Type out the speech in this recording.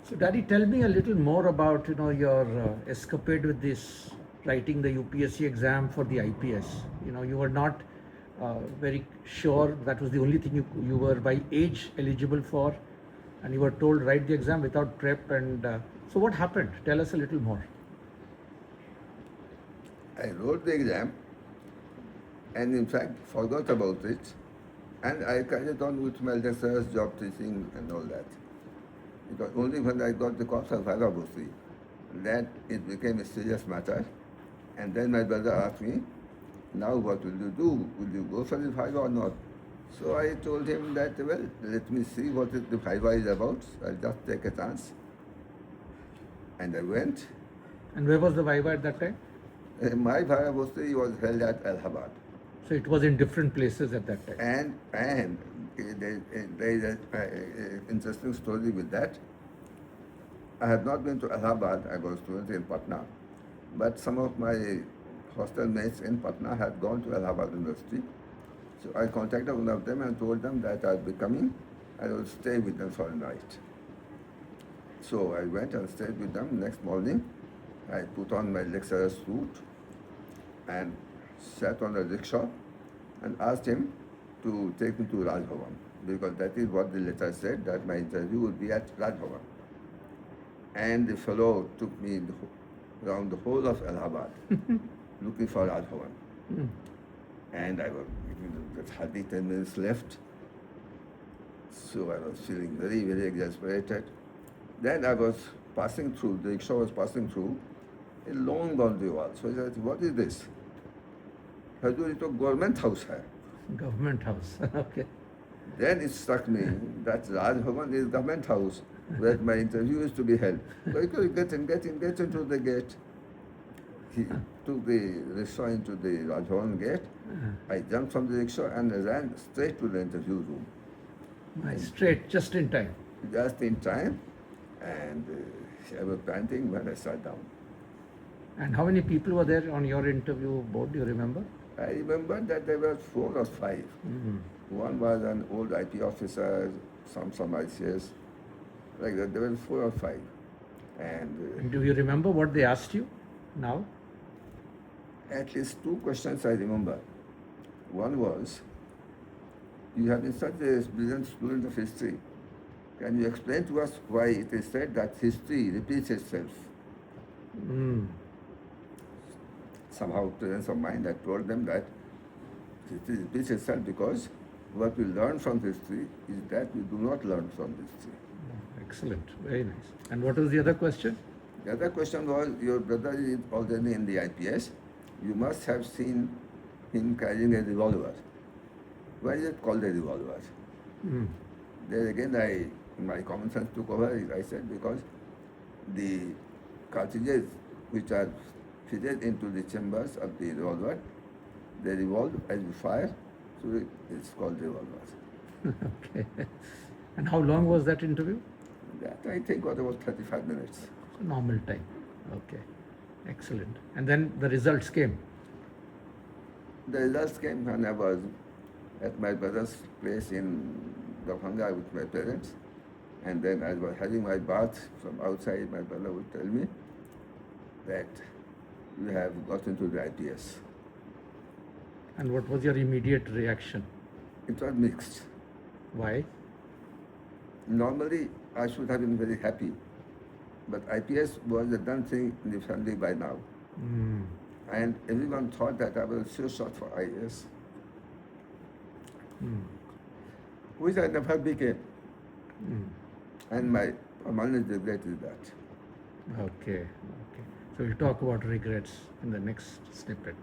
So, Daddy, tell me a little more about your escapade with this writing the UPSC exam for the IPS. You were not very sure that was the only thing you were by age eligible for, and you were told write the exam without prep. And so, what happened? Tell us a little more. I wrote the exam and in fact forgot about it, and I carried on with my lecturer's job teaching and all that. It was only when I got the course of Vagabhuti that it became a serious matter. And then my brother asked me, now what will you do? Will you go for the Viva or not? So I told him that, well, let me see what the Viva is about. I'll just take a chance. And I went. And where was the Viva at that time? My Vagabhuti was held at Allahabad. So it was in different places at that time. And there is an interesting story with that. I had not been to Allahabad. I was a student in Patna, but some of my hostel mates in Patna had gone to Allahabad University. So I contacted one of them and told them that I'd be coming. I would stay with them for a night. So I went and stayed with them. Next morning, I put on my lecturer's suit and sat on a rickshaw and asked him to take me to Raj Bhavan, because that is what the letter said, that my interview would be at Raj Bhavan. And the fellow took me around the whole of Allahabad looking for Raj Bhavan. And I was, hardly 10 minutes left. So I was feeling very, very exasperated. Then I was passing through, the rickshaw was passing through a long boundary wall. So I said, what is this? Hazur, it a government house hai. Government house. Okay. Then it struck me that Raj Bhavan is government house where my interview is to be held. So I could get into the gate. He took the rickshaw into the Raj Bhavan gate. I jumped from the rickshaw and ran straight to the interview room. Straight, just in time. Just in time, and I was panting when I sat down. And how many people were there on your interview board? Do you remember? I remember that there were 4 or 5. One was an old IT officer, some ICS, like that. There were 4 or 5. And do you remember what they asked you now? At least 2 questions I remember. One was, you have been such a brilliant student of history. Can you explain to us why it is said that history repeats itself? Somehow, presence of mind, I told them that history repeats itself because what we learn from history is that we do not learn from history. Excellent, very nice. And what was the other question? The other question was, your brother is already in the IPS. You must have seen him carrying a revolver. Why is it called a revolver? There again, my common sense took over. I said, because the cartridges which are fitted into the chambers of the revolver, they revolve as we fire, so it's called revolver. Okay. And how long was that interview? That I think was about 35 minutes. Normal time. Okay. Excellent. And then the results came. The results came when I was at my brother's place in Darbhanga with my parents. And then I was having my bath from outside. My brother would tell me that you have got into the IPS. And what was your immediate reaction? It was mixed. Why? Normally, I should have been very happy. But IPS was a done thing in the family by now. And everyone thought that I was sure shot for IAS, which I never became. And my permanent regret is that. Okay. So we'll talk about regrets in the next snippet.